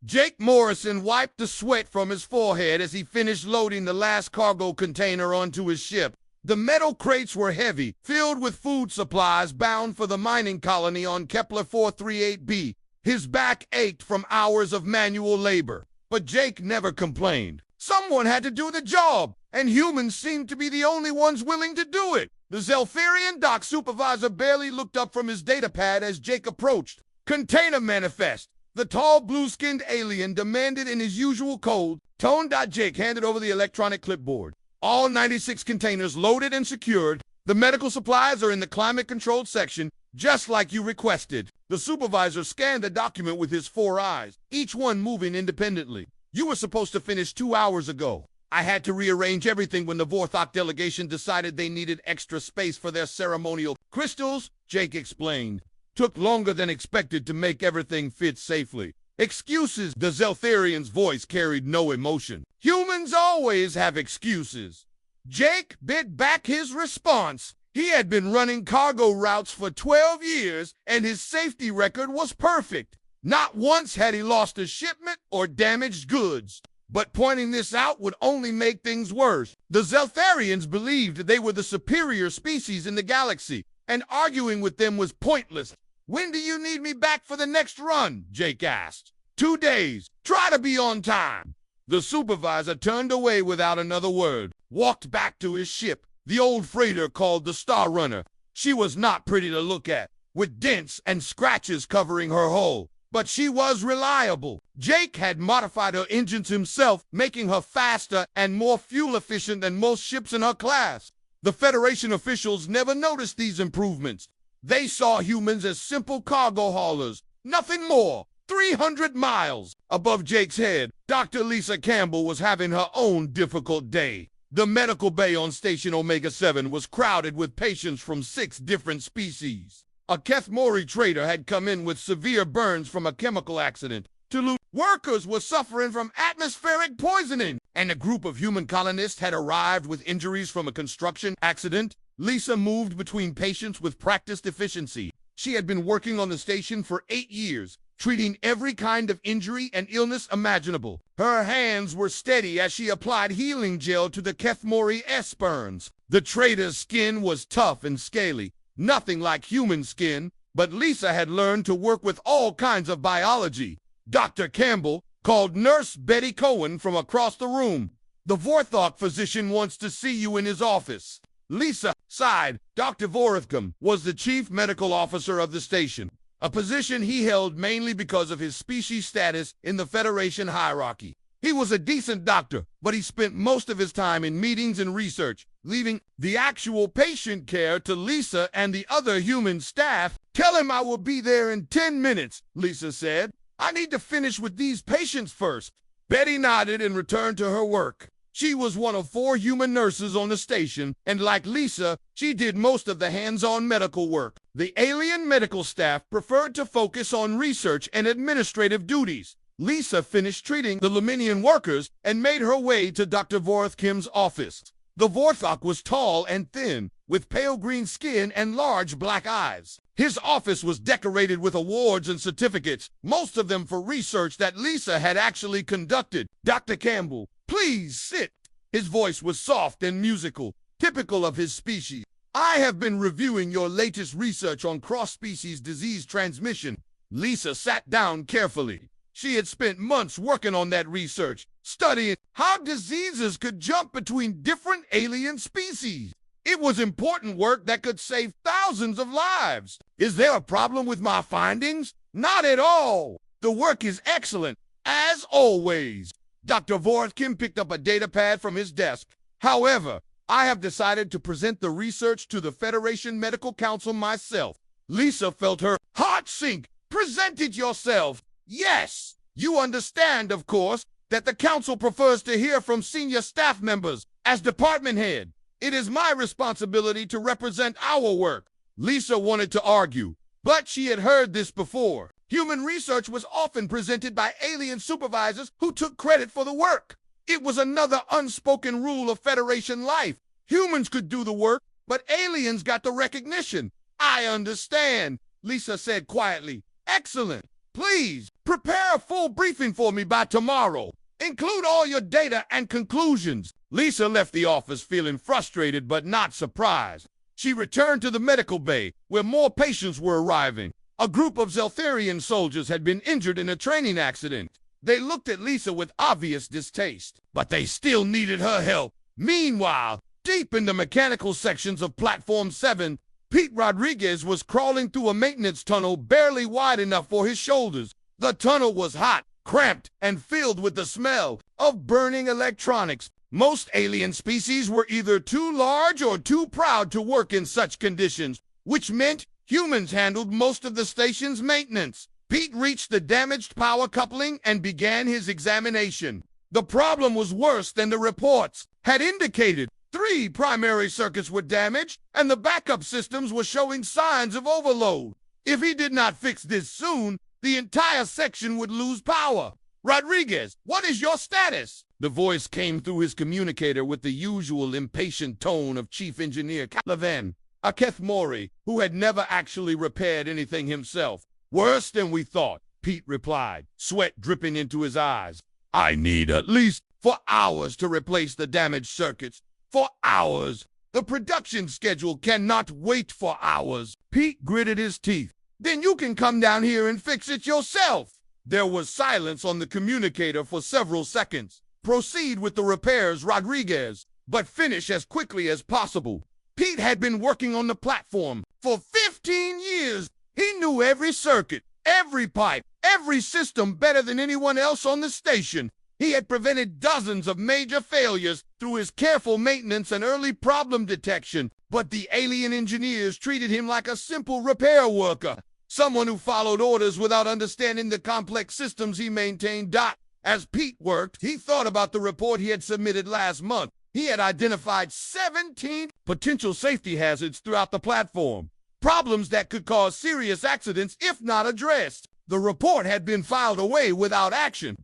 Jake Morrison wiped the sweat from his forehead as he finished loading the last cargo container onto his ship. The metal crates were heavy, filled with food supplies bound for the mining colony on Kepler 438b. His back ached from hours of manual labor, but Jake never complained. Someone had to do the job, and humans seemed to be the only ones willing to do it. The Zelfarian dock supervisor barely looked up from his datapad as Jake approached. "Container manifest," the tall blue-skinned alien demanded in his usual cold tone. Jake handed over the electronic clipboard. "All 96 containers loaded and secured. The medical supplies are in the climate-controlled section, just like you requested." The supervisor scanned the document with his 4 eyes, each one moving independently. "You were supposed to finish 2 hours ago. I had to rearrange everything when the Vorthok delegation decided they needed extra space for their ceremonial crystals," Jake explained. "Took longer than expected to make everything fit safely." "Excuses," the Zeltharian's voice carried no emotion. "Humans always have excuses." Jake bit back his response. He had been running cargo routes for 12 years, and his safety record was perfect. Not once had he lost a shipment or damaged goods. But pointing this out would only make things worse. The Zeltharians believed they were the superior species in the galaxy, and arguing with them was pointless. "When do you need me back for the next run?" Jake asked. 2 days. Try to be on time." The supervisor turned away without another word, walked back to his ship, the old freighter called the Star Runner. She was not pretty to look at, with dents and scratches covering her hull, but she was reliable. Jake had modified her engines himself, making her faster and more fuel-efficient than most ships in her class. The Federation officials never noticed these improvements. They saw humans as simple cargo haulers, nothing more. 300 miles above Jake's head, Dr. Lisa Campbell was having her own difficult day. The medical bay on Station Omega 7 was crowded with patients from 6 different species. A Kethmori trader had come in with severe burns from a chemical accident. Tulu workers were suffering from atmospheric poisoning, and a group of human colonists had arrived with injuries from a construction accident. Lisa moved between patients with practiced efficiency. She had been working on the station for 8 years, treating every kind of injury and illness imaginable. Her hands were steady as she applied healing gel to the Kethmori burns. The trader's skin was tough and scaly, nothing like human skin, but Lisa had learned to work with all kinds of biology. Dr. Campbell called Nurse Betty Cohen from across the room. "The Vorthok physician wants to see you in his office." Lisa sighed. Dr. Vorthkom was the chief medical officer of the station, a position he held mainly because of his species status in the Federation hierarchy. He was a decent doctor, but he spent most of his time in meetings and research, leaving the actual patient care to Lisa and the other human staff. "Tell him I will be there in 10 minutes, Lisa said. "I need to finish with these patients first." Betty nodded and returned to her work. She was one of 4 human nurses on the station, and like Lisa, she did most of the hands-on medical work. The alien medical staff preferred to focus on research and administrative duties. Lisa finished treating the Luminian workers and made her way to Dr. Vorthkim's office. The Vorthok was tall and thin, with pale green skin and large black eyes. His office was decorated with awards and certificates, most of them for research that Lisa had actually conducted. "Dr. Campbell, please sit." His voice was soft and musical, typical of his species. "I have been reviewing your latest research on cross-species disease transmission." Lisa sat down carefully. She had spent months working on that research, studying how diseases could jump between different alien species. It was important work that could save thousands of lives. "Is there a problem with my findings?" "Not at all. The work is excellent, as always." Dr. Vorthkim picked up a datapad from his desk. "However, I have decided to present the research to the Federation Medical Council myself." Lisa felt her heart sink. "Present it yourself." "Yes. You understand, of course, that the council prefers to hear from senior staff members. As department head, it is my responsibility to represent our work." Lisa wanted to argue, but she had heard this before. Human research was often presented by alien supervisors who took credit for the work. It was another unspoken rule of Federation life. Humans could do the work, but aliens got the recognition. "I understand," Lisa said quietly. "Excellent. Please, prepare a full briefing for me by tomorrow. Include all your data and conclusions. Lisa left the office feeling frustrated but not surprised. She returned to the medical bay, where more patients were arriving. A group of Zeltharian soldiers had been injured in a training accident. They looked at Lisa with obvious distaste, but they still needed her help. Meanwhile, deep in the mechanical sections of Platform 7, Pete Rodriguez was crawling through a maintenance tunnel barely wide enough for his shoulders. The tunnel was hot, cramped, and filled with the smell of burning electronics. Most alien species were either too large or too proud to work in such conditions, which meant humans handled most of the station's maintenance. Pete reached the damaged power coupling and began his examination. The problem was worse than the reports had indicated. 3 primary circuits were damaged, and the backup systems were showing signs of overload. If he did not fix this soon, the entire section would lose power. Rodriguez, what is your status? The voice came through his communicator with the usual impatient tone of Chief Engineer Calavan, Aketh Mori, who had never actually repaired anything himself. Worse than we thought, Pete replied, sweat dripping into his eyes. I need at least 4 hours to replace the damaged circuits. 4 hours. The production schedule cannot wait for hours. Pete gritted his teeth. Then you can come down here and fix it yourself. There was silence on the communicator for several seconds. Proceed with the repairs, Rodriguez, but finish as quickly as possible. Pete had been working on the platform for 15 years. He knew every circuit, every pipe, every system better than anyone else on the station. He had prevented dozens of major failures through his careful maintenance and early problem detection, but the alien engineers treated him like a simple repair worker, someone who followed orders without understanding the complex systems he maintained. As Pete worked, he thought about the report he had submitted last month. He had identified 17 potential safety hazards throughout the platform, problems that could cause serious accidents if not addressed. The report had been filed away without action.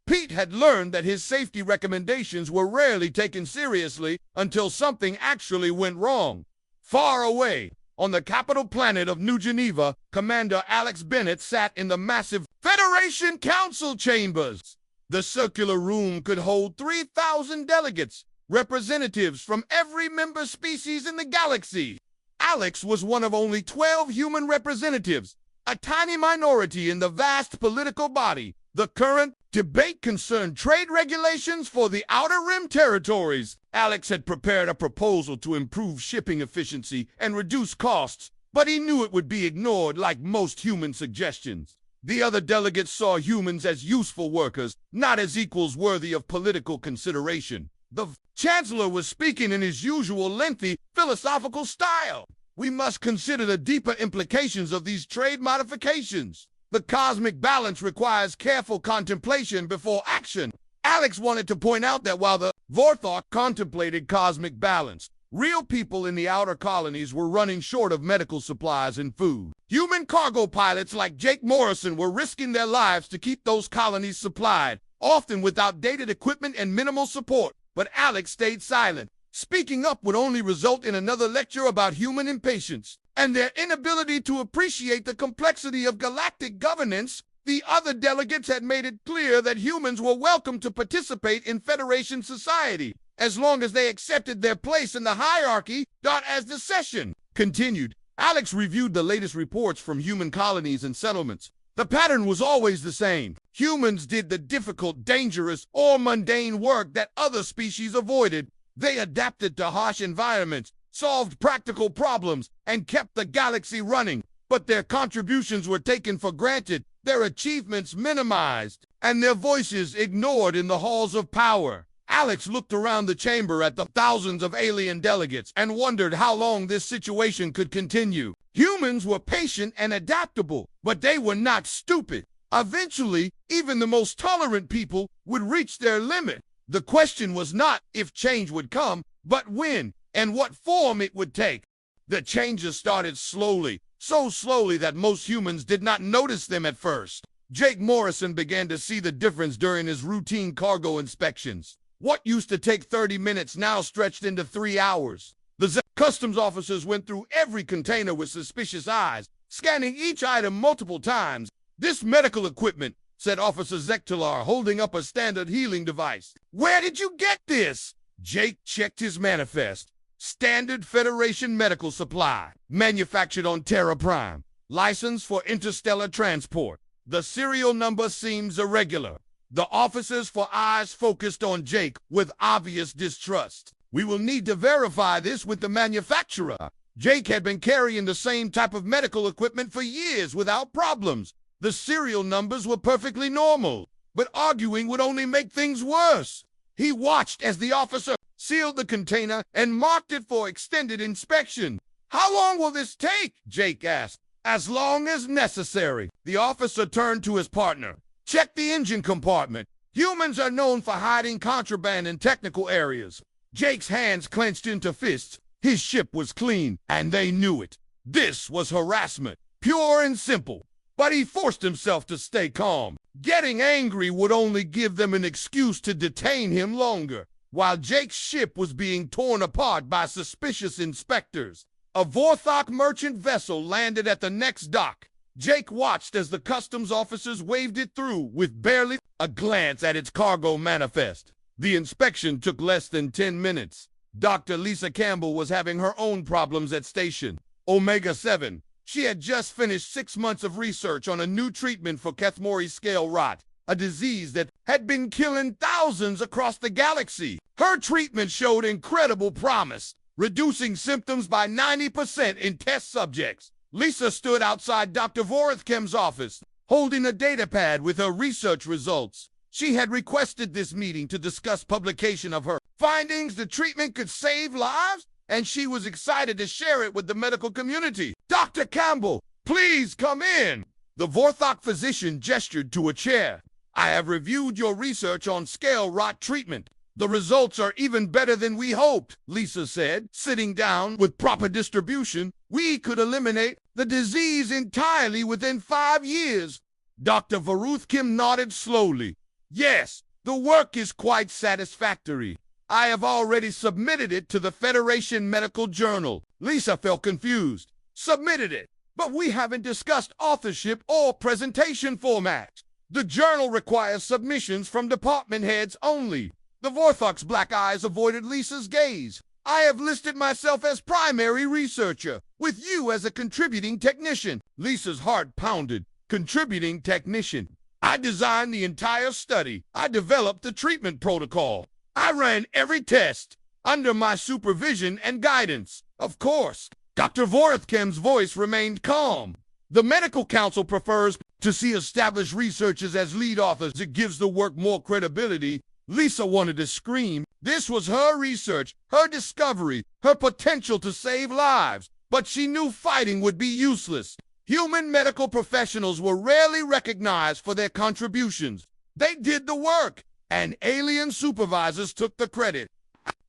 Pete had learned that his safety recommendations were rarely taken seriously until something actually went wrong. Far away, on the capital planet of New Geneva, Commander Alex Bennett sat in the massive Federation Council chambers. The circular room could hold 3,000 delegates, representatives from every member species in the galaxy. Alex was one of only 12 human representatives, a tiny minority in the vast political body. The current debate concerned trade regulations for the Outer Rim territories. Alex had prepared a proposal to improve shipping efficiency and reduce costs, but he knew it would be ignored like most human suggestions. The other delegates saw humans as useful workers, not as equals worthy of political consideration. The Chancellor was speaking in his usual lengthy, philosophical style. We must consider the deeper implications of these trade modifications. The cosmic balance requires careful contemplation before action. Alex wanted to point out that while the Vorthok contemplated cosmic balance, real people in the outer colonies were running short of medical supplies and food. Human cargo pilots like Jake Morrison were risking their lives to keep those colonies supplied, often with outdated equipment and minimal support. But Alex stayed silent. Speaking up would only result in another lecture about human impatience and their inability to appreciate the complexity of galactic governance. The other delegates had made it clear that humans were welcome to participate in Federation society, as long as they accepted their place in the hierarchy. As the session continued, Alex reviewed the latest reports from human colonies and settlements. The pattern was always the same. Humans did the difficult, dangerous, or mundane work that other species avoided. They adapted to harsh environments, solved practical problems, and kept the galaxy running. But their contributions were taken for granted, their achievements minimized, and their voices ignored in the halls of power. Alex looked around the chamber at the thousands of alien delegates and wondered how long this situation could continue. Humans were patient and adaptable, but they were not stupid. Eventually, even the most tolerant people would reach their limit. The question was not if change would come, but when and what form it would take. The changes started slowly, so slowly that most humans did not notice them at first. Jake Morrison began to see the difference during his routine cargo inspections. What used to take 30 minutes now stretched into 3 hours. The customs officers went through every container with suspicious eyes, scanning each item multiple times. "This medical equipment," said Officer Zektalar, holding up a standard healing device. "Where did you get this?" Jake checked his manifest. "Standard Federation medical supply, manufactured on Terra Prime, licensed for interstellar transport. The serial number seems irregular." The officers for eyes focused on Jake with obvious distrust. "We will need to verify this with the manufacturer." Jake had been carrying the same type of medical equipment for years without problems. The serial numbers were perfectly normal, but arguing would only make things worse. He watched as the officer sealed the container and marked it for extended inspection. "How long will this take?" Jake asked. "As long as necessary." The officer turned to his partner. "Check the engine compartment. Humans are known for hiding contraband in technical areas." Jake's hands clenched into fists. His ship was clean, and they knew it. This was harassment, pure and simple. But he forced himself to stay calm. Getting angry would only give them an excuse to detain him longer. While Jake's ship was being torn apart by suspicious inspectors, a Vorthok merchant vessel landed at the next dock. Jake watched as the customs officers waved it through with barely a glance at its cargo manifest. The inspection took less than 10 minutes. Dr. Lisa Campbell was having her own problems at Station Omega-7. She had just finished 6 months of research on a new treatment for Kethmori scale rot, a disease that had been killing thousands across the galaxy. Her treatment showed incredible promise, reducing symptoms by 90% in test subjects. Lisa stood outside Dr. Vorthkem's office, holding a datapad with her research results. She had requested this meeting to discuss publication of her findings. The treatment could save lives, and she was excited to share it with the medical community. "Dr. Campbell, please come in." The Vorthok physician gestured to a chair. "I have reviewed your research on scale rot treatment. The results are even better than we hoped," Lisa said, sitting down. "With proper distribution, we could eliminate the disease entirely within 5 years. Dr. Varuthkim nodded slowly. "Yes, the work is quite satisfactory. I have already submitted it to the Federation Medical Journal." Lisa felt confused. "Submitted it? But we haven't discussed authorship or presentation format. The journal requires submissions from department heads only." The Vorthok's black eyes avoided Lisa's gaze. "I have listed myself as primary researcher, with you as a contributing technician." Lisa's heart pounded. Contributing technician. "I designed the entire study. I developed the treatment protocol. I ran every test under my supervision and guidance." "Of course." Dr. Vorthkem's voice remained calm. "The medical council prefers to see established researchers as lead authors. It gives the work more credibility." Lisa wanted to scream. This was her research, her discovery, her potential to save lives. But she knew fighting would be useless. Human medical professionals were rarely recognized for their contributions. They did the work, and alien supervisors took the credit.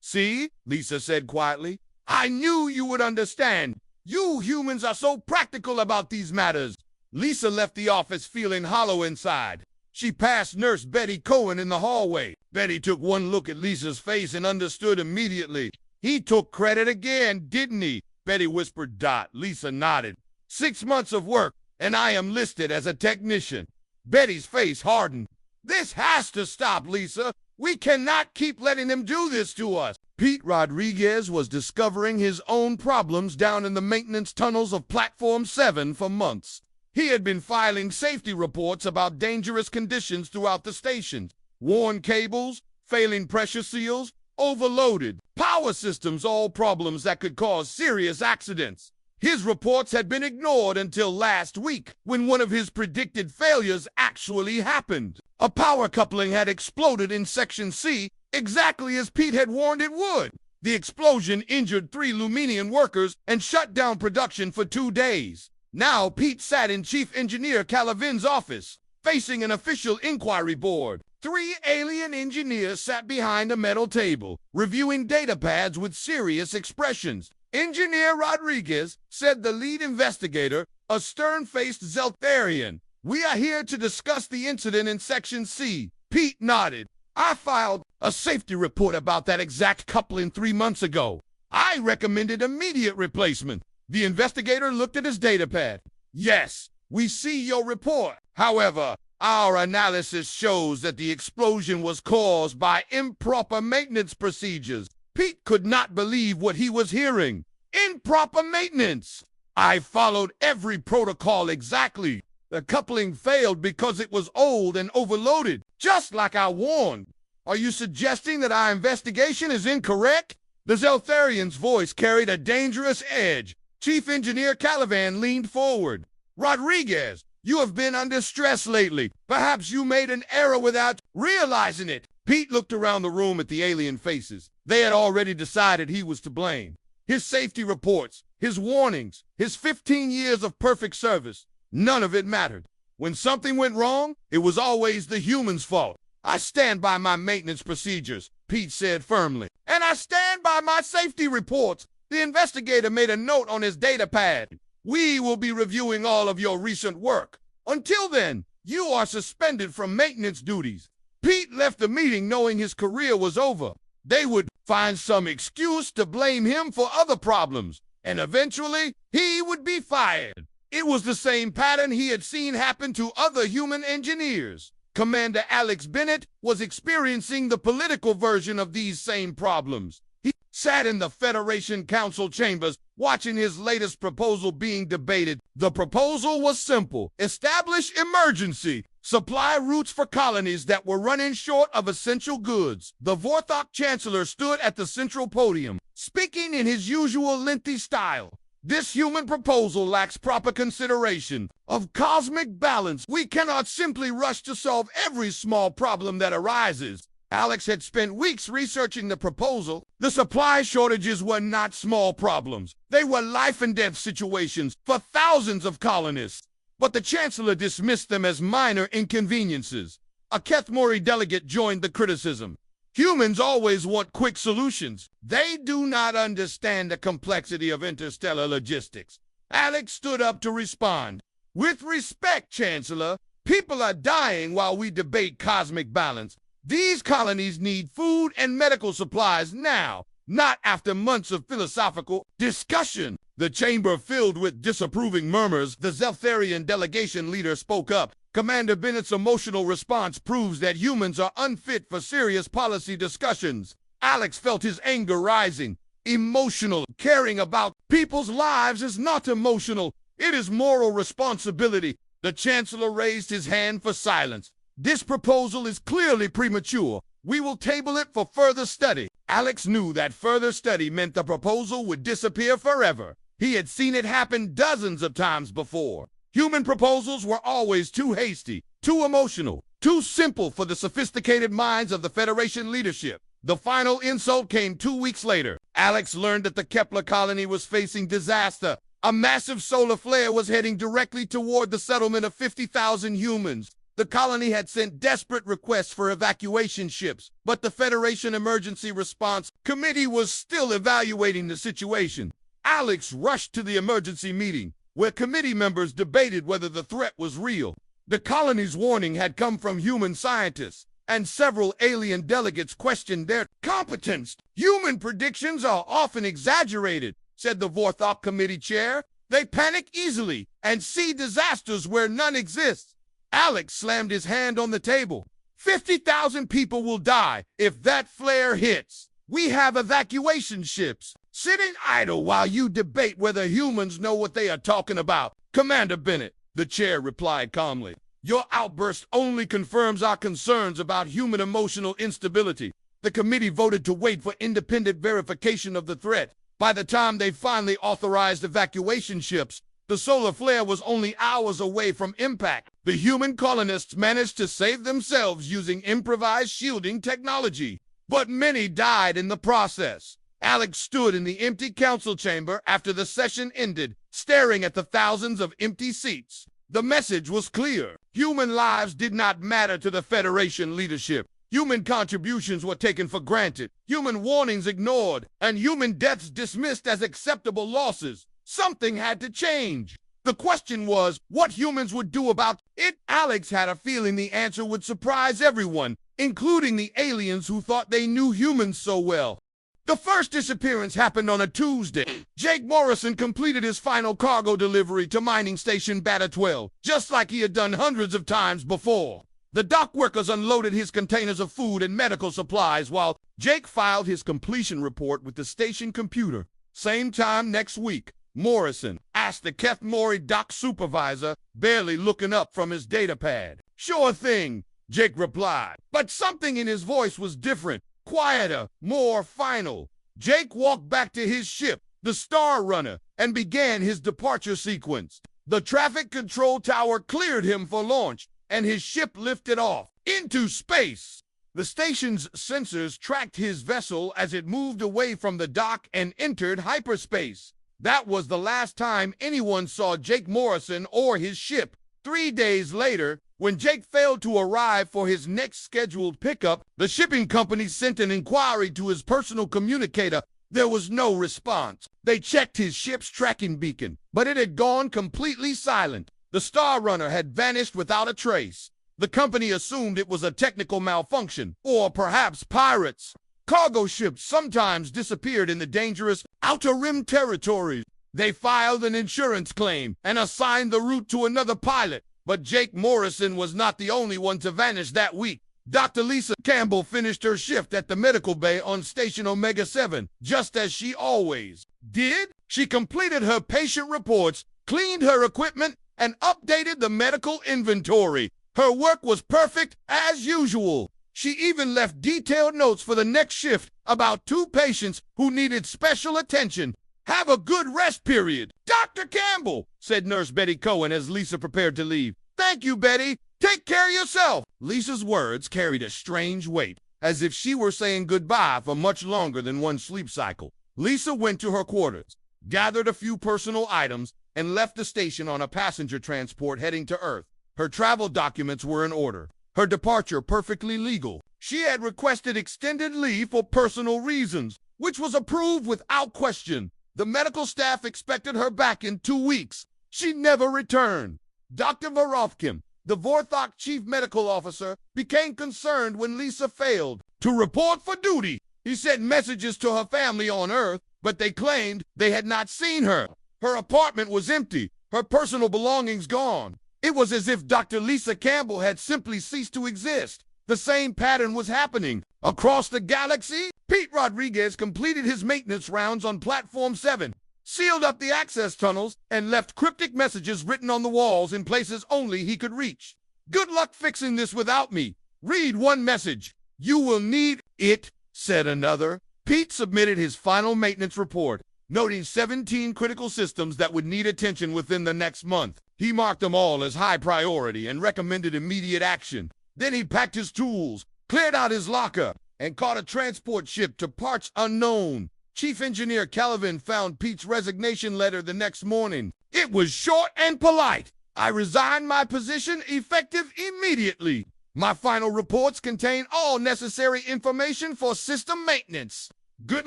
"See," Lisa said quietly, "I knew you would understand. You humans are so practical about these matters." Lisa left the office feeling hollow inside. She passed Nurse Betty Cohen in the hallway. Betty took one look at Lisa's face and understood immediately. "He took credit again, didn't he?" Betty whispered. Lisa nodded. 6 months of work, and I am listed as a technician." Betty's face hardened. "This has to stop, Lisa. We cannot keep letting them do this to us." Pete Rodriguez was discovering his own problems down in the maintenance tunnels of Platform 7 for months. He had been filing safety reports about dangerous conditions throughout the station. Worn cables, failing pressure seals, overloaded power systems, all problems that could cause serious accidents. His reports had been ignored until last week, when one of his predicted failures actually happened. A power coupling had exploded in Section C, exactly as Pete had warned it would. The explosion injured 3 Luminian workers and shut down production for 2 days. Now Pete sat in Chief Engineer Calavin's office, facing an official inquiry board. 3 alien engineers sat behind a metal table, reviewing datapads with serious expressions. Engineer Rodriguez, said the lead investigator, a stern-faced Zeltharian. "We are here to discuss the incident in Section C." Pete nodded. "I filed a safety report about that exact coupling 3 months ago. I recommended immediate replacement." The investigator looked at his datapad. "Yes, we see your report. However, our analysis shows that the explosion was caused by improper maintenance procedures. Pete could not believe what he was hearing. Improper maintenance! I followed every protocol exactly. The coupling failed because it was old and overloaded, just like I warned. Are you suggesting that our investigation is incorrect? The Zeltharian's voice carried a dangerous edge. Chief Engineer Calivan leaned forward. Rodriguez, you have been under stress lately. Perhaps you made an error without realizing it. Pete looked around the room at the alien faces. They had already decided he was to blame. His safety reports, his warnings, his 15 years of perfect service, none of it mattered. When something went wrong, it was always the human's fault. I stand by my maintenance procedures, Pete said firmly. And I stand by my safety reports. The investigator made a note on his data pad. We will be reviewing all of your recent work. Until then, you are suspended from maintenance duties. Pete left the meeting knowing his career was over. They would find some excuse to blame him for other problems, and eventually he would be fired. It was the same pattern he had seen happen to other human engineers. Commander Alex Bennett was experiencing the political version of these same problems. He sat in the Federation Council chambers, watching his latest proposal being debated. The proposal was simple: establish emergency supply routes for colonies that were running short of essential goods. The Vorthok Chancellor stood at the central podium, speaking in his usual lengthy style. This human proposal lacks proper consideration of cosmic balance. We cannot simply rush to solve every small problem that arises. Alex had spent weeks researching the proposal. The supply shortages were not small problems. They were life and death situations for thousands of colonists. But the Chancellor dismissed them as minor inconveniences. A Kethmori delegate joined the criticism. Humans always want quick solutions. They do not understand the complexity of interstellar logistics. Alex stood up to respond. With respect, Chancellor, people are dying while we debate cosmic balance. These colonies need food and medical supplies now, not after months of philosophical discussion. The chamber filled with disapproving murmurs. The Zeltharian delegation leader spoke up. Commander Bennett's emotional response proves that humans are unfit for serious policy discussions. Alex felt his anger rising. Emotional. Caring about people's lives is not emotional. It is moral responsibility. The Chancellor raised his hand for silence. This proposal is clearly premature. We will table it for further study. Alex knew that further study meant the proposal would disappear forever. He had seen it happen dozens of times before. Human proposals were always too hasty, too emotional, too simple for the sophisticated minds of the Federation leadership. The final insult came 2 weeks later. Alex learned that the Kepler colony was facing disaster. A massive solar flare was heading directly toward the settlement of 50,000 humans. The colony had sent desperate requests for evacuation ships, but the Federation Emergency Response Committee was still evaluating the situation. Alex rushed to the emergency meeting, where committee members debated whether the threat was real. The colony's warning had come from human scientists, and several alien delegates questioned their competence. Human predictions are often exaggerated, said the Vorthok Committee chair. They panic easily and see disasters where none exist. Alex slammed his hand on the table. 50,000 people will die if that flare hits. We have evacuation ships sitting idle while you debate whether humans know what they are talking about. Commander Bennett, the chair replied calmly. Your outburst only confirms our concerns about human emotional instability. The committee voted to wait for independent verification of the threat. By the time they finally authorized evacuation ships, the solar flare was only hours away from impact. The human colonists managed to save themselves using improvised shielding technology, but many died in the process. Alex stood in the empty council chamber after the session ended, staring at the thousands of empty seats. The message was clear. Human lives did not matter to the Federation leadership. Human contributions were taken for granted, human warnings ignored, and human deaths dismissed as acceptable losses. Something had to change. The question was what humans would do about it. Alex had a feeling the answer would surprise everyone, including the aliens who thought they knew humans so well. The first disappearance happened on a Tuesday. Jake Morrison completed his final cargo delivery to mining station Beta 12, just like he had done hundreds of times before. The dock workers unloaded his containers of food and medical supplies while Jake filed his completion report with the station computer. Same time next week, Morrison asked the Keth Mori dock supervisor, barely looking up from his data pad. "Sure thing," Jake replied, but something in his voice was different, quieter, more final. Jake walked back to his ship, the Star Runner, and began his departure sequence. The traffic control tower cleared him for launch, and his ship lifted off into space. The station's sensors tracked his vessel as it moved away from the dock and entered hyperspace. That was the last time anyone saw Jake Morrison or his ship. 3 days later, when Jake failed to arrive for his next scheduled pickup, the shipping company sent an inquiry to his personal communicator. There was no response. They checked his ship's tracking beacon, but it had gone completely silent. The Star Runner had vanished without a trace. The company assumed it was a technical malfunction, or perhaps pirates. Cargo ships sometimes disappeared in the dangerous Outer Rim territories. They filed an insurance claim and assigned the route to another pilot. But Jake Morrison was not the only one to vanish that week. Dr. Lisa Campbell finished her shift at the medical bay on Station Omega 7, just as she always did. She completed her patient reports, cleaned her equipment, and updated the medical inventory. Her work was perfect as usual. She even left detailed notes for the next shift about 2 patients who needed special attention. "Have a good rest period, Dr. Campbell," said Nurse Betty Cohen as Lisa prepared to leave. "Thank you, Betty. Take care of yourself." Lisa's words carried a strange weight, as if she were saying goodbye for much longer than one sleep cycle. Lisa went to her quarters, gathered a few personal items, and left the station on a passenger transport heading to Earth. Her travel documents were in order, her departure perfectly legal. She had requested extended leave for personal reasons, which was approved without question. The medical staff expected her back in 2 weeks. She never returned. Dr. Vorovkin, the Vorthok chief medical officer, became concerned when Lisa failed to report for duty. He sent messages to her family on Earth, but they claimed they had not seen her. Her apartment was empty, her personal belongings gone. It was as if Dr. Lisa Campbell had simply ceased to exist. The same pattern was happening across the galaxy. Pete Rodriguez completed his maintenance rounds on Platform 7, sealed up the access tunnels, and left cryptic messages written on the walls in places only he could reach. "Good luck fixing this without me. Read one message. You will need it," said another. Pete submitted his final maintenance report, noting 17 critical systems that would need attention within the next month. He marked them all as high priority and recommended immediate action. Then he packed his tools, cleared out his locker, and caught a transport ship to parts unknown. Chief Engineer Kelvin found Pete's resignation letter the next morning. It was short and polite. "I resign my position effective immediately. My final reports contain all necessary information for system maintenance. Good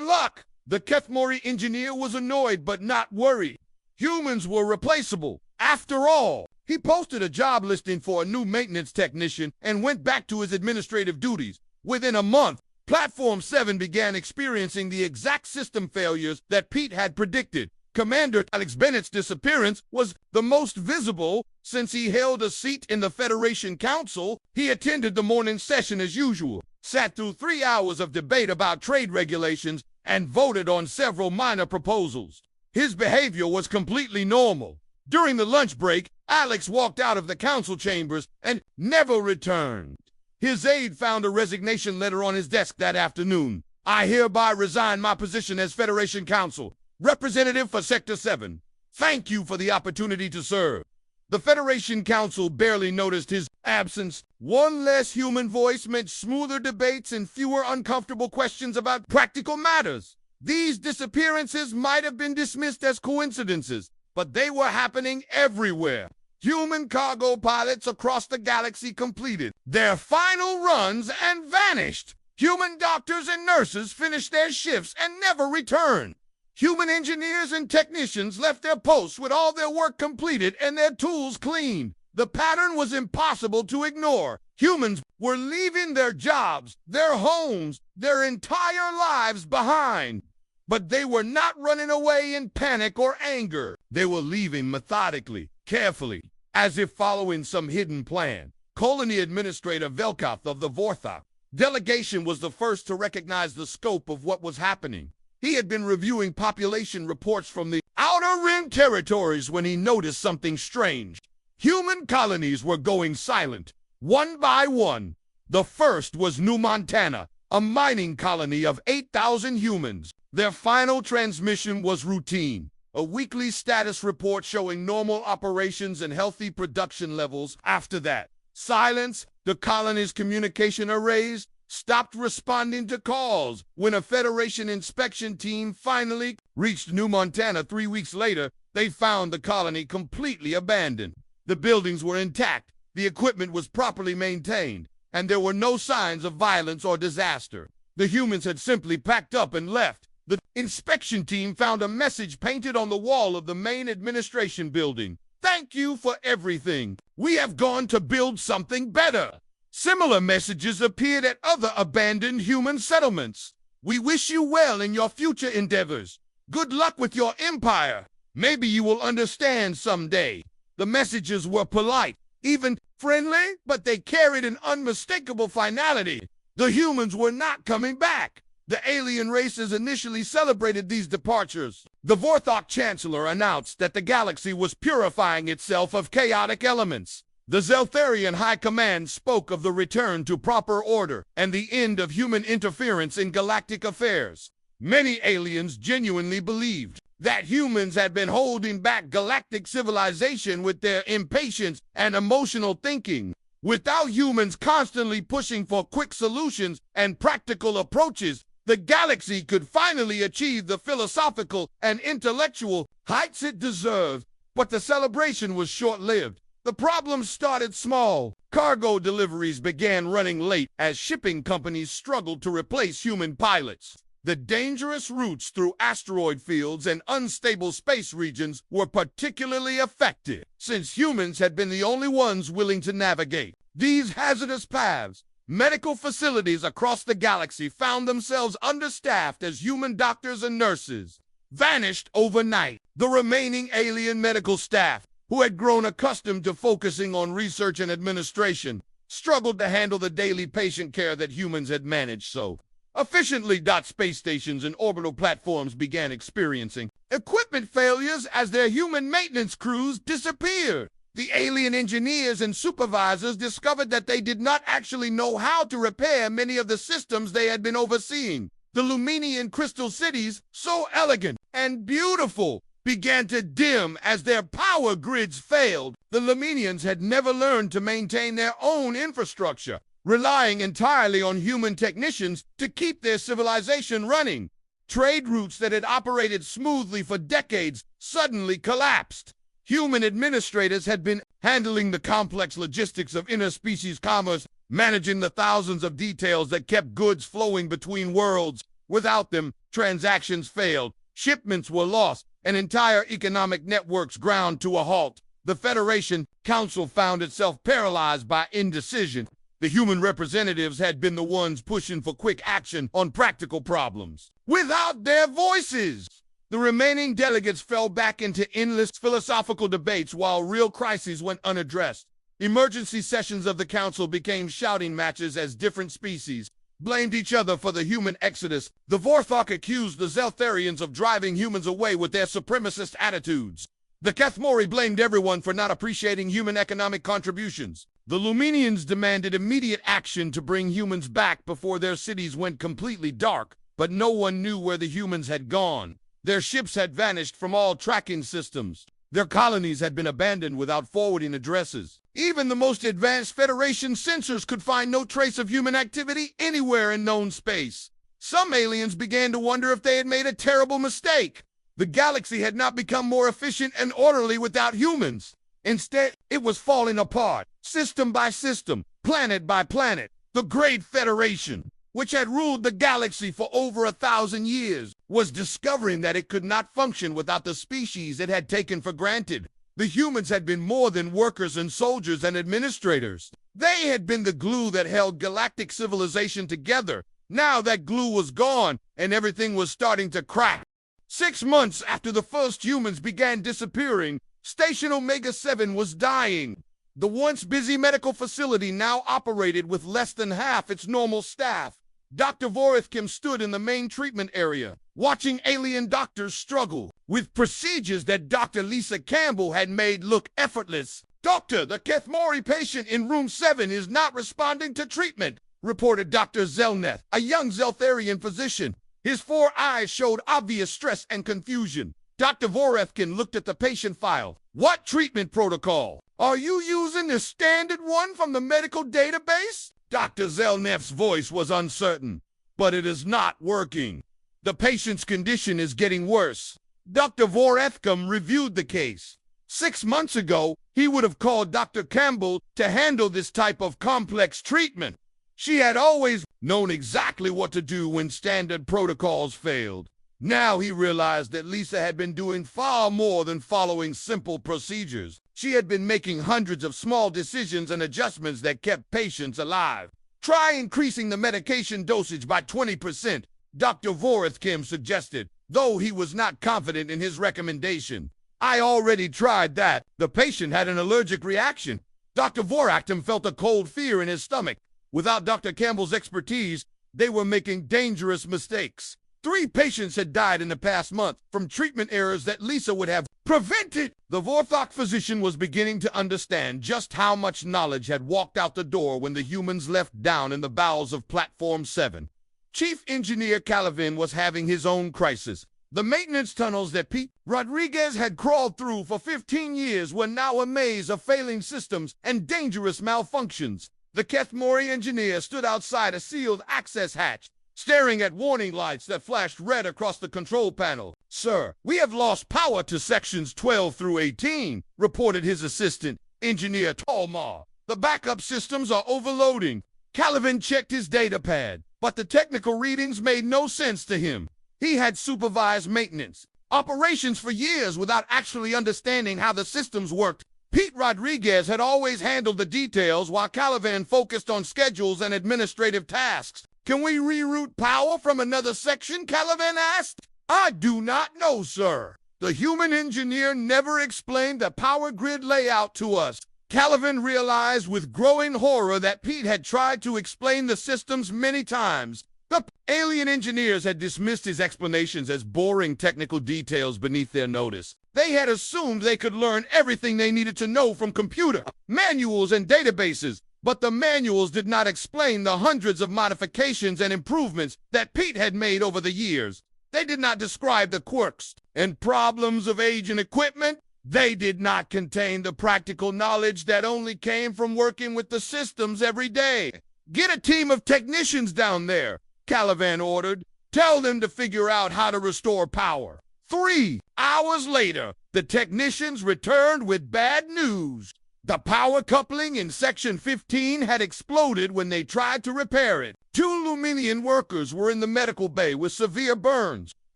luck." The Keth Mori engineer was annoyed but not worried. Humans were replaceable. After all, he posted a job listing for a new maintenance technician and went back to his administrative duties. Within a month, Platform 7 began experiencing the exact system failures that Pete had predicted. Commander Alex Bennett's disappearance was the most visible since he held a seat in the Federation Council. He attended the morning session as usual, sat through 3 hours of debate about trade regulations, and voted on several minor proposals. His behavior was completely normal. During the lunch break, Alex walked out of the council chambers and never returned. His aide found a resignation letter on his desk that afternoon. "I hereby resign my position as Federation Council, Representative for Sector 7. Thank you for the opportunity to serve." The Federation Council barely noticed his absence. One less human voice meant smoother debates and fewer uncomfortable questions about practical matters. These disappearances might have been dismissed as coincidences, but they were happening everywhere. Human cargo pilots across the galaxy completed their final runs and vanished. Human doctors and nurses finished their shifts and never returned. Human engineers and technicians left their posts with all their work completed and their tools cleaned. The pattern was impossible to ignore. Humans were leaving their jobs, their homes, their entire lives behind. But they were not running away in panic or anger. They were leaving methodically, carefully, as if following some hidden plan. Colony Administrator Velkoth of the Vorthok delegation was the first to recognize the scope of what was happening. He had been reviewing population reports from the Outer Rim territories when he noticed something strange. Human colonies were going silent, one by one. The first was New Montana, a mining colony of 8,000 humans. Their final transmission was routine, a weekly status report showing normal operations and healthy production levels. After that, silence. The colony's communication arrays stopped responding to calls. When a Federation inspection team finally reached New Montana 3 weeks later, they found the colony completely abandoned. The buildings were intact, the equipment was properly maintained, and there were no signs of violence or disaster. The humans had simply packed up and left. The inspection team found a message painted on the wall of the main administration building. "Thank you for everything. We have gone to build something better." Similar messages appeared at other abandoned human settlements. "We wish you well in your future endeavors. Good luck with your empire. Maybe you will understand someday." The messages were polite, even friendly, but they carried an unmistakable finality. The humans were not coming back. The alien races initially celebrated these departures. The Vorthok Chancellor announced that the galaxy was purifying itself of chaotic elements. The Zeltharian High Command spoke of the return to proper order and the end of human interference in galactic affairs. Many aliens genuinely believed that humans had been holding back galactic civilization with their impatience and emotional thinking. Without humans constantly pushing for quick solutions and practical approaches, the galaxy could finally achieve the philosophical and intellectual heights it deserved. But the celebration was short-lived. The problems started small. Cargo deliveries began running late as shipping companies struggled to replace human pilots. The dangerous routes through asteroid fields and unstable space regions were particularly affected, since humans had been the only ones willing to navigate these hazardous paths. Medical facilities across the galaxy found themselves understaffed as human doctors and nurses vanished overnight. The remaining alien medical staff, who had grown accustomed to focusing on research and administration, struggled to handle the daily patient care that humans had managed so efficiently. Space stations and orbital platforms began experiencing equipment failures as their human maintenance crews disappeared. The alien engineers and supervisors discovered that they did not actually know how to repair many of the systems they had been overseeing. The Luminian crystal cities, so elegant and beautiful, began to dim as their power grids failed. The Luminians had never learned to maintain their own infrastructure, relying entirely on human technicians to keep their civilization running. Trade routes that had operated smoothly for decades suddenly collapsed. Human administrators had been handling the complex logistics of interspecies commerce, managing the thousands of details that kept goods flowing between worlds. Without them, transactions failed, shipments were lost, and entire economic networks ground to a halt. The Federation Council found itself paralyzed by indecision. The human representatives had been the ones pushing for quick action on practical problems. Without their voices, the remaining delegates fell back into endless philosophical debates while real crises went unaddressed. Emergency sessions of the council became shouting matches as different species blamed each other for the human exodus. The Vorthok accused the Zeltharians of driving humans away with their supremacist attitudes. The Kathmori blamed everyone for not appreciating human economic contributions. The Luminians demanded immediate action to bring humans back before their cities went completely dark, but no one knew where the humans had gone. Their ships had vanished from all tracking systems. Their colonies had been abandoned without forwarding addresses. Even the most advanced Federation sensors could find no trace of human activity anywhere in known space. Some aliens began to wonder if they had made a terrible mistake. The galaxy had not become more efficient and orderly without humans. Instead, it was falling apart, system by system, planet by planet. The Great Federation, which had ruled the galaxy for over 1,000 years, was discovering that it could not function without the species it had taken for granted. The humans had been more than workers and soldiers and administrators. They had been the glue that held galactic civilization together. Now that glue was gone, and everything was starting to crack. 6 months after the first humans began disappearing, Station Omega-7 was dying. The once busy medical facility now operated with less than half its normal staff. Dr. Vorithkim stood in the main treatment area, watching alien doctors struggle with procedures that Dr. Lisa Campbell had made look effortless. "Doctor, the Kethmori patient in room 7 is not responding to treatment," reported Dr. Zelneth, a young Zeltharian physician. His 4 eyes showed obvious stress and confusion. Dr. Vorethkin looked at the patient file. "What treatment protocol? Are you using the standard one from the medical database?" Dr. Zelneth's voice was uncertain. "But it is not working. The patient's condition is getting worse." Dr. Vorethkin reviewed the case. 6 months ago, he would have called Dr. Campbell to handle this type of complex treatment. She had always known exactly what to do when standard protocols failed. Now he realized that Lisa had been doing far more than following simple procedures. She had been making hundreds of small decisions and adjustments that kept patients alive. "Try increasing the medication dosage by 20%, Dr. Vorethkim suggested, though he was not confident in his recommendation. "I already tried that. The patient had an allergic reaction." Dr. Vorachtim felt a cold fear in his stomach. Without Dr. Campbell's expertise, they were making dangerous mistakes. 3 patients had died in the past month from treatment errors that Lisa would have prevented. The Vorthok physician was beginning to understand just how much knowledge had walked out the door when the humans left down in the bowels of Platform 7. Chief Engineer Calavan was having his own crisis. The maintenance tunnels that Pete Rodriguez had crawled through for 15 years were now a maze of failing systems and dangerous malfunctions. The Kethmori engineer stood outside a sealed access hatch, staring at warning lights that flashed red across the control panel. "Sir, we have lost power to sections 12 through 18, reported his assistant, Engineer Talmar. "The backup systems are overloading." Calavan checked his data pad, but the technical readings made no sense to him. He had supervised maintenance operations for years without actually understanding how the systems worked. Pete Rodriguez had always handled the details while Calavan focused on schedules and administrative tasks. "Can we reroute power from another section?" Calavan asked. "I do not know, sir. The human engineer never explained the power grid layout to us." Calavan realized with growing horror that Pete had tried to explain the systems many times. The alien engineers had dismissed his explanations as boring technical details beneath their notice. They had assumed they could learn everything they needed to know from computer manuals and databases, but the manuals did not explain the hundreds of modifications and improvements that Pete had made over the years. They did not describe the quirks and problems of aging equipment. They did not contain the practical knowledge that only came from working with the systems every day. "Get a team of technicians down there," Calavan ordered. "Tell them to figure out how to restore power." 3 hours later, the technicians returned with bad news. The power coupling in Section 15 had exploded when they tried to repair it. 2 Luminian workers were in the medical bay with severe burns,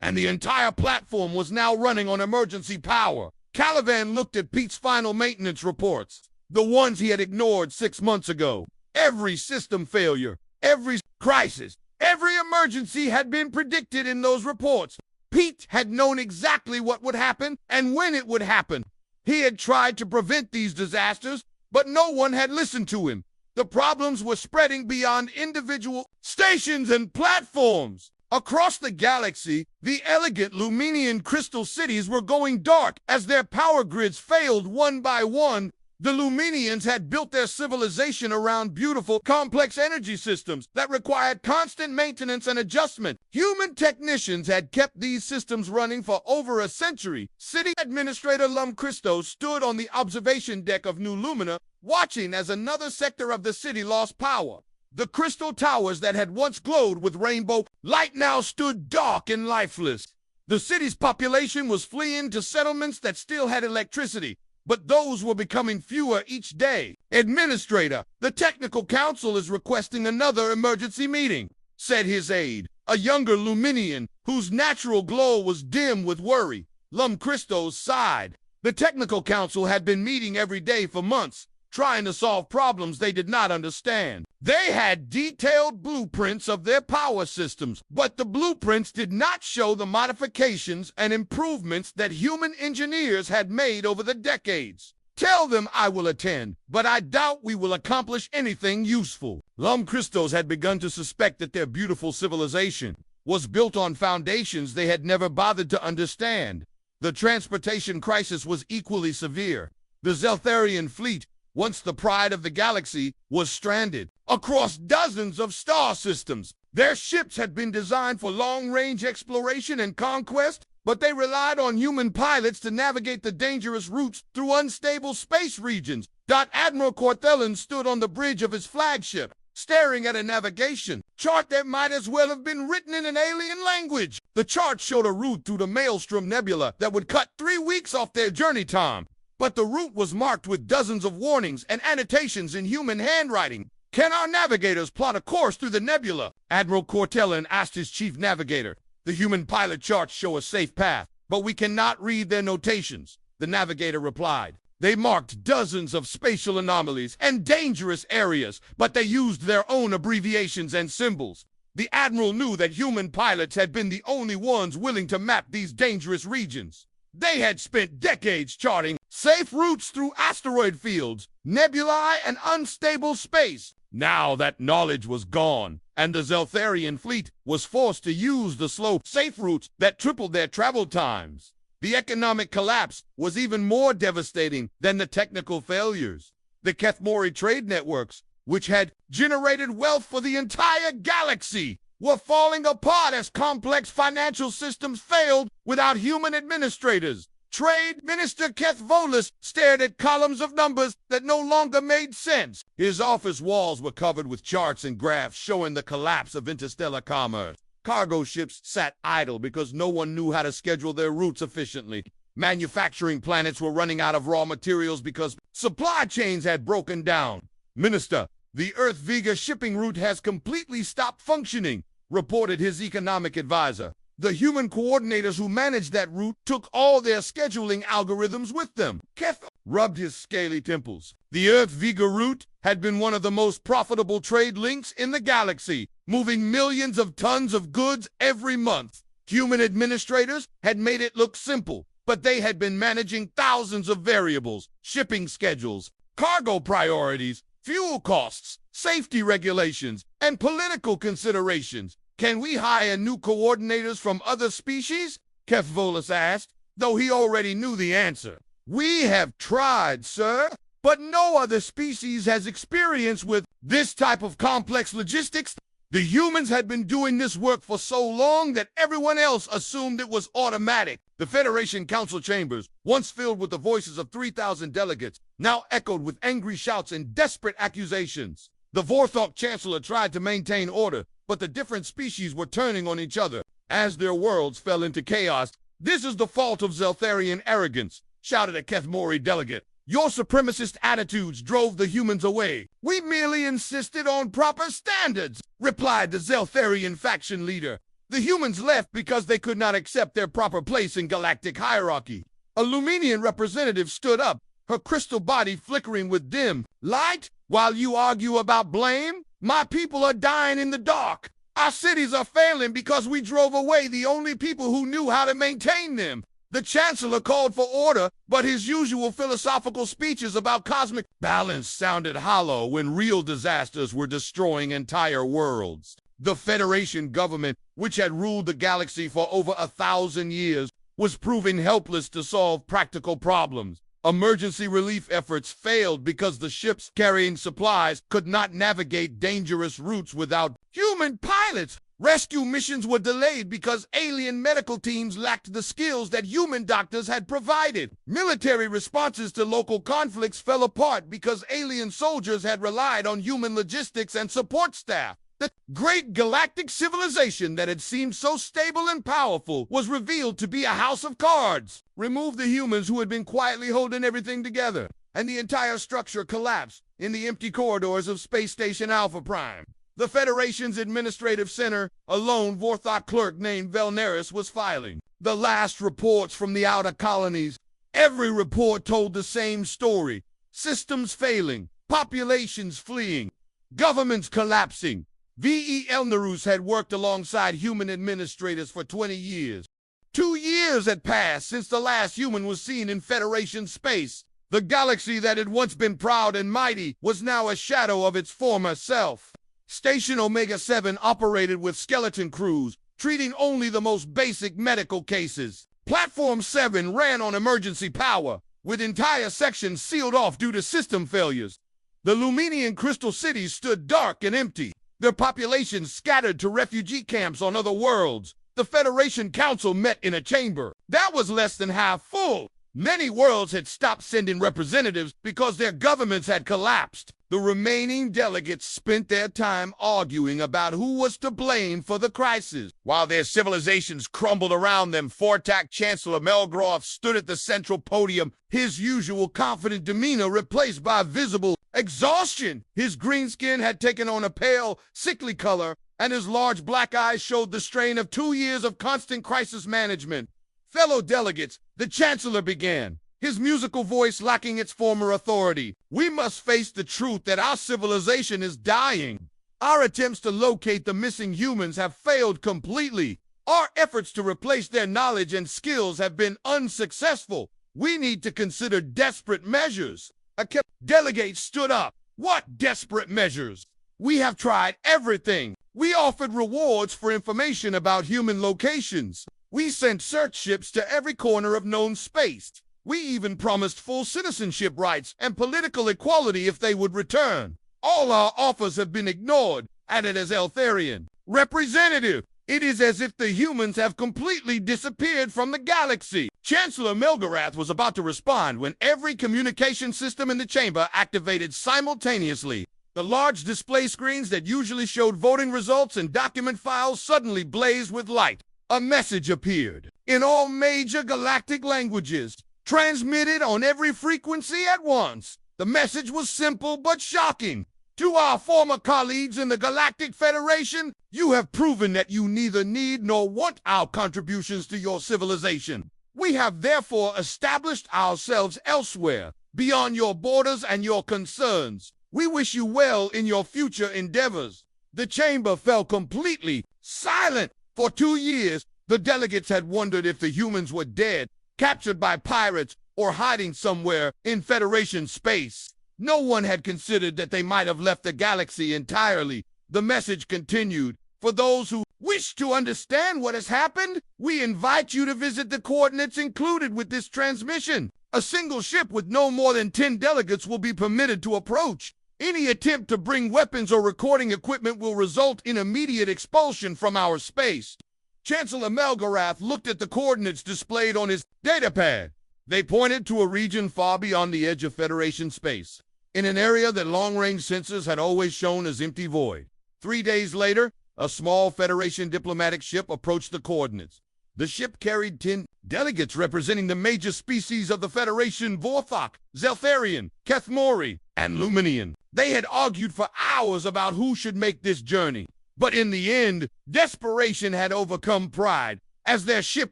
and the entire platform was now running on emergency power. Calavan looked at Pete's final maintenance reports, the ones he had ignored 6 months ago. Every system failure, every crisis, every emergency had been predicted in those reports. Pete had known exactly what would happen and when it would happen. He had tried to prevent these disasters, but no one had listened to him. The problems were spreading beyond individual stations and platforms. Across the galaxy, the elegant Luminian crystal cities were going dark as their power grids failed one by one. The Luminians had built their civilization around beautiful, complex energy systems that required constant maintenance and adjustment. Human technicians had kept these systems running for over a century. City Administrator Lum Christo stood on the observation deck of New Lumina, watching as another sector of the city lost power. The crystal towers that had once glowed with rainbow light now stood dark and lifeless. The city's population was fleeing to settlements that still had electricity, but those were becoming fewer each day. "Administrator, the technical council is requesting another emergency meeting," said his aide, a younger Luminian whose natural glow was dim with worry. Lum Christo sighed. The technical council had been meeting every day for months, trying to solve problems they did not understand. They had detailed blueprints of their power systems, but the blueprints did not show the modifications and improvements that human engineers had made over the decades. Tell them I will attend, but I doubt we will accomplish anything useful. Los Cristos had begun to suspect that their beautiful civilization was built on foundations they had never bothered to understand. The transportation crisis was equally severe. The Zeltharian fleet, once the pride of the galaxy, was stranded across dozens of star systems. Their ships had been designed for long-range exploration and conquest, but they relied on human pilots to navigate the dangerous routes through unstable space regions. Admiral Cortellin stood on the bridge of his flagship, staring at a navigation chart that might as well have been written in an alien language. The chart showed a route through the Maelstrom Nebula that would cut 3 weeks off their journey time, but the route was marked with dozens of warnings and annotations in human handwriting. Can our navigators plot a course through the nebula? Admiral Cortellin asked his chief navigator. The human pilot charts show a safe path, but we cannot read their notations, the navigator replied. They marked dozens of spatial anomalies and dangerous areas, but they used their own abbreviations and symbols. The admiral knew that human pilots had been the only ones willing to map these dangerous regions. They had spent decades charting safe routes through asteroid fields, nebulae, and unstable space. Now that knowledge was gone, and the Zeltharian fleet was forced to use the slow, safe routes that tripled their travel times. The economic collapse was even more devastating than the technical failures. The Kethmori trade networks, which had generated wealth for the entire galaxy, were falling apart as complex financial systems failed without human administrators. Trade Minister Keth Volus stared at columns of numbers that no longer made sense. His office walls were covered with charts and graphs showing the collapse of interstellar commerce. Cargo ships sat idle because no one knew how to schedule their routes efficiently. Manufacturing planets were running out of raw materials because supply chains had broken down. Minister, the Earth-Vega shipping route has completely stopped functioning, reported his economic advisor. The human coordinators who managed that route took all their scheduling algorithms with them. Keth rubbed his scaly temples. The Earth-Vega route had been one of the most profitable trade links in the galaxy, moving millions of tons of goods every month. Human administrators had made it look simple, but they had been managing thousands of variables, shipping schedules, cargo priorities, fuel costs, safety regulations, and political considerations. Can we hire new coordinators from other species? Keth Volus asked, though he already knew the answer. We have tried, sir, but no other species has experience with this type of complex logistics. The humans had been doing this work for so long that everyone else assumed it was automatic. The Federation Council chambers, once filled with the voices of 3,000 delegates, now echoed with angry shouts and desperate accusations. The Vorthok Chancellor tried to maintain order, but the different species were turning on each other as their worlds fell into chaos. This is the fault of Zeltharian arrogance, shouted a Kethmori delegate. Your supremacist attitudes drove the humans away. We merely insisted on proper standards, replied the Zeltharian faction leader. The humans left because they could not accept their proper place in galactic hierarchy. A Luminian representative stood up, her crystal body flickering with dim light. While you argue about blame, my people are dying in the dark. Our cities are failing because we drove away the only people who knew how to maintain them. The Chancellor called for order, but his usual philosophical speeches about cosmic balance sounded hollow when real disasters were destroying entire worlds. The Federation government, which had ruled the galaxy for over 1,000 years, was proving helpless to solve practical problems. Emergency relief efforts failed because the ships carrying supplies could not navigate dangerous routes without human pilots. Rescue missions were delayed because alien medical teams lacked the skills that human doctors had provided. Military responses to local conflicts fell apart because alien soldiers had relied on human logistics and support staff. The great galactic civilization that had seemed so stable and powerful was revealed to be a house of cards. Remove the humans who had been quietly holding everything together, and the entire structure collapsed in the empty corridors of Space Station Alpha Prime. The Federation's administrative center, a lone Vorthok clerk named Velneris was filing the last reports from the outer colonies. Every report told the same story. systems failing, populations fleeing, governments collapsing. VEL Narus had worked alongside human administrators for 20 years. 2 years had passed since the last human was seen in Federation space. The galaxy that had once been proud and mighty was now a shadow of its former self. Station Omega-7 operated with skeleton crews, treating only the most basic medical cases. Platform 7 ran on emergency power, with entire sections sealed off due to system failures. The Luminian crystal cities stood dark and empty, their populations scattered to refugee camps on other worlds. The Federation Council met in a chamber that was less than half full. Many worlds had stopped sending representatives because their governments had collapsed. The remaining delegates spent their time arguing about who was to blame for the crisis. While their civilizations crumbled around them, Fortak Chancellor Melgroth stood at the central podium, his usual confident demeanor replaced by visible exhaustion. His green skin had taken on a pale, sickly color, and his large black eyes showed the strain of 2 years of constant crisis management. Fellow delegates, the Chancellor began, his musical voice lacking its former authority. We must face the truth that our civilization is dying. Our attempts to locate the missing humans have failed completely. Our efforts to replace their knowledge and skills have been unsuccessful. We need to consider desperate measures. A delegate stood up. What desperate measures? We have tried everything. We offered rewards for information about human locations. We sent search ships to every corner of known space. We even promised full citizenship rights and political equality if they would return. All our offers have been ignored, added as Eltharian representative. It is as if the humans have completely disappeared from the galaxy. Chancellor Melgorath was about to respond when every communication system in the chamber activated simultaneously. The large display screens that usually showed voting results and document files suddenly blazed with light. A message appeared in all major galactic languages, transmitted on every frequency at once. The message was simple but shocking. To our former colleagues in the Galactic Federation, you have proven that you neither need nor want our contributions to your civilization. We have therefore established ourselves elsewhere, beyond your borders and your concerns. We wish you well in your future endeavors. The chamber fell completely silent. For 2 years, the delegates had wondered if the humans were dead, captured by pirates, or hiding somewhere in Federation space. No one had considered that they might have left the galaxy entirely. The message continued. For those who wish to understand what has happened, we invite you to visit the coordinates included with this transmission. A single ship with no more than 10 delegates will be permitted to approach. Any attempt to bring weapons or recording equipment will result in immediate expulsion from our space. Chancellor Melgorath looked at the coordinates displayed on his datapad. They pointed to a region far beyond the edge of Federation space, in an area that long-range sensors had always shown as empty void. 3 days later, a small Federation diplomatic ship approached the coordinates. The ship carried 10 delegates representing the major species of the Federation: Vorthok, Zeltharian, Kethmori, and Luminian. They had argued for hours about who should make this journey. But in the end, desperation had overcome pride. As their ship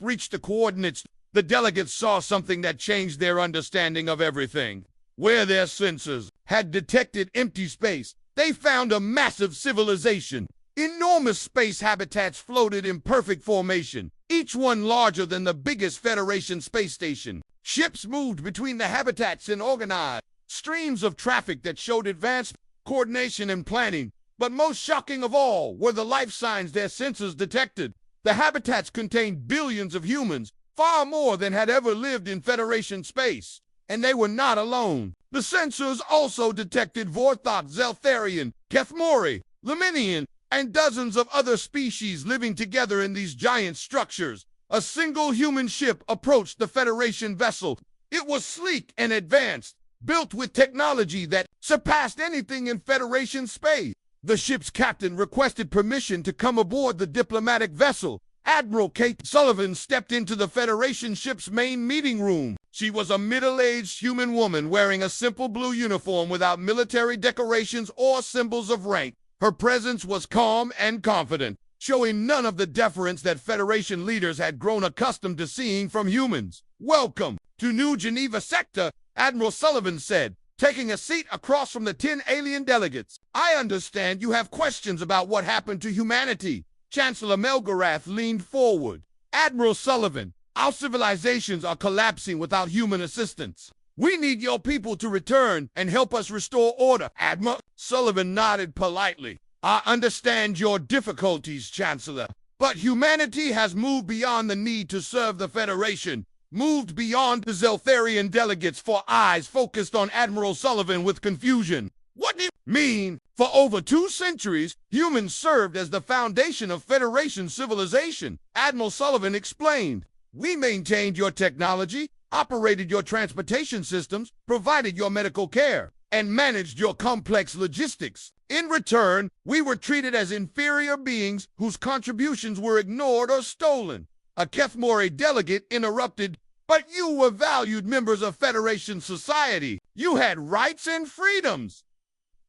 reached the coordinates, the delegates saw something that changed their understanding of everything. Where their sensors had detected empty space, they found a massive civilization. Enormous space habitats floated in perfect formation, each one larger than the biggest Federation space station. Ships moved between the habitats in organized streams of traffic that showed advanced coordination and planning. But most shocking of all were the life signs their sensors detected. The habitats contained billions of humans, far more than had ever lived in Federation space. And they were not alone. The sensors also detected Vorthok, Zeltharian, Kethmori, Luminian, and dozens of other species living together in these giant structures. A single human ship approached the Federation vessel. It was sleek and advanced, built with technology that surpassed anything in Federation space. The ship's captain requested permission to come aboard the diplomatic vessel. Admiral Kate Sullivan stepped into the Federation ship's main meeting room. She was a middle-aged human woman wearing a simple blue uniform without military decorations or symbols of rank. Her presence was calm and confident, showing none of the deference that Federation leaders had grown accustomed to seeing from humans. "Welcome to New Geneva Sector," Admiral Sullivan said. taking a seat across from the 10 alien delegates. I understand you have questions about what happened to humanity. Chancellor Melgorath leaned forward. Admiral Sullivan, our civilizations are collapsing without human assistance. We need your people to return and help us restore order. Admiral Sullivan nodded politely. I understand your difficulties, Chancellor, but humanity has moved beyond the need to serve the Federation, moved beyond the Zeltharian delegates for eyes focused on Admiral Sullivan with confusion. What do you mean? For over 2 centuries, humans served as the foundation of Federation civilization, Admiral Sullivan explained. We maintained your technology, operated your transportation systems, provided your medical care, and managed your complex logistics. In return, we were treated as inferior beings whose contributions were ignored or stolen. A Kethmori delegate interrupted. But you were valued members of Federation society. You had rights and freedoms.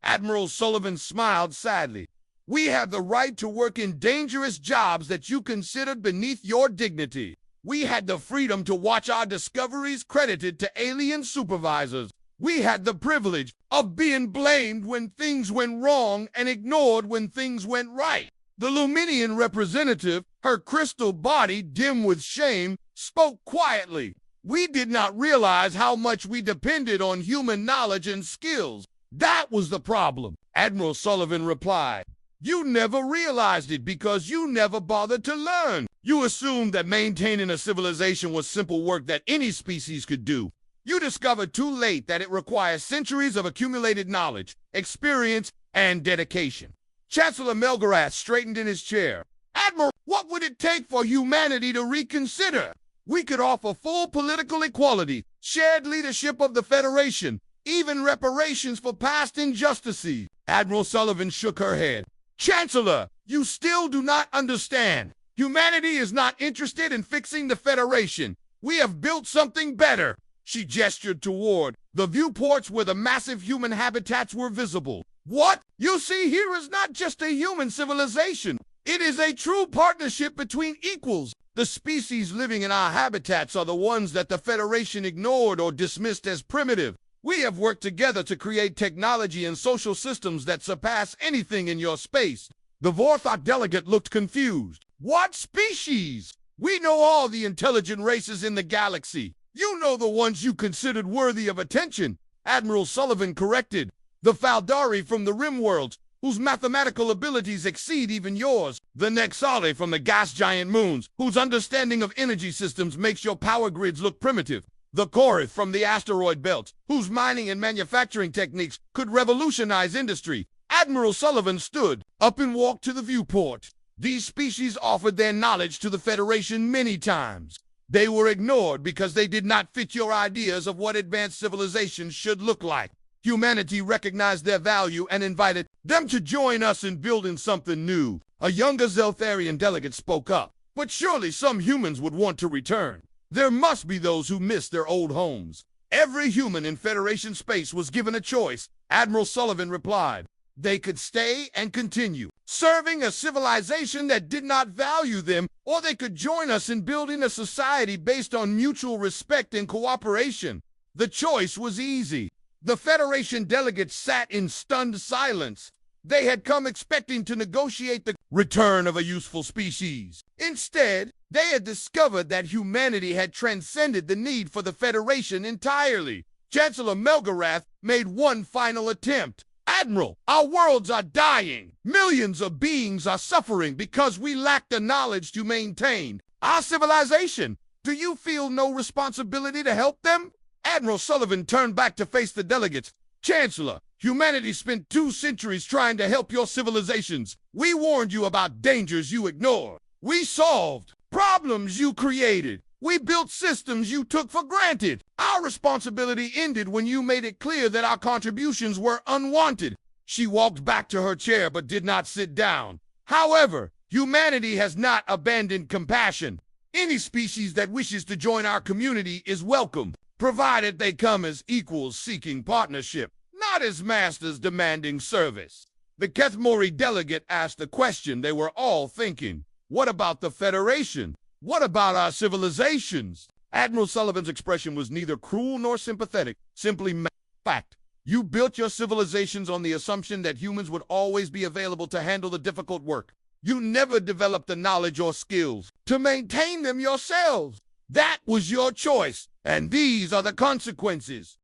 Admiral Sullivan smiled sadly. We have the right to work in dangerous jobs that you considered beneath your dignity. We had the freedom to watch our discoveries credited to alien supervisors. We had the privilege of being blamed when things went wrong and ignored when things went right. The Luminian representative, her crystal body dim with shame, spoke quietly. We did not realize how much we depended on human knowledge and skills. That was the problem, Admiral Sullivan replied. You never realized it because you never bothered to learn. You assumed that maintaining a civilization was simple work that any species could do. You discovered too late that it requires centuries of accumulated knowledge, experience, and dedication. Chancellor Melgorath straightened in his chair. Admiral, what would it take for humanity to reconsider? We could offer full political equality, shared leadership of the Federation, even reparations for past injustices. Admiral Sullivan shook her head. Chancellor, you still do not understand. Humanity is not interested in fixing the Federation. We have built something better. She gestured toward the viewports where the massive human habitats were visible. What you see here is not just a human civilization. It is a true partnership between equals. The species living in our habitats are the ones that the Federation ignored or dismissed as primitive. We have worked together to create technology and social systems that surpass anything in your space. The Vorthok delegate looked confused. What species? We know all the intelligent races in the galaxy. You know the ones you considered worthy of attention, Admiral Sullivan corrected. The Faldari from the Rim worlds, whose mathematical abilities exceed even yours. The Nexali from the gas giant moons, whose understanding of energy systems makes your power grids look primitive. The Korith from the asteroid belt, whose mining and manufacturing techniques could revolutionize industry. Admiral Sullivan stood up and walked to the viewport. These species offered their knowledge to the Federation many times. They were ignored because they did not fit your ideas of what advanced civilization should look like. Humanity recognized their value and invited them to join us in building something new. A younger Zeltharian delegate spoke up. But surely some humans would want to return. There must be those who miss their old homes. Every human in Federation space was given a choice, Admiral Sullivan replied. They could stay and continue, serving a civilization that did not value them, or they could join us in building a society based on mutual respect and cooperation. The choice was easy. The Federation delegates sat in stunned silence. They had come expecting to negotiate the return of a useful species. Instead, they had discovered that humanity had transcended the need for the Federation entirely. Chancellor Melgorath made one final attempt. Admiral, our worlds are dying. Millions of beings are suffering because we lack the knowledge to maintain our civilization. Do you feel no responsibility to help them? Admiral Sullivan turned back to face the delegates. Chancellor, humanity spent 2 centuries trying to help your civilizations. We warned you about dangers you ignored. We solved problems you created. We built systems you took for granted. Our responsibility ended when you made it clear that our contributions were unwanted. She walked back to her chair but did not sit down. However, humanity has not abandoned compassion. Any species that wishes to join our community is welcome, provided they come as equals seeking partnership, not as masters demanding service. The Kethmori delegate asked the question they were all thinking. What about the Federation? What about our civilizations? Admiral Sullivan's expression was neither cruel nor sympathetic, simply fact. You built your civilizations on the assumption that humans would always be available to handle the difficult work. You never developed the knowledge or skills to maintain them yourselves. That was your choice, and these are the consequences.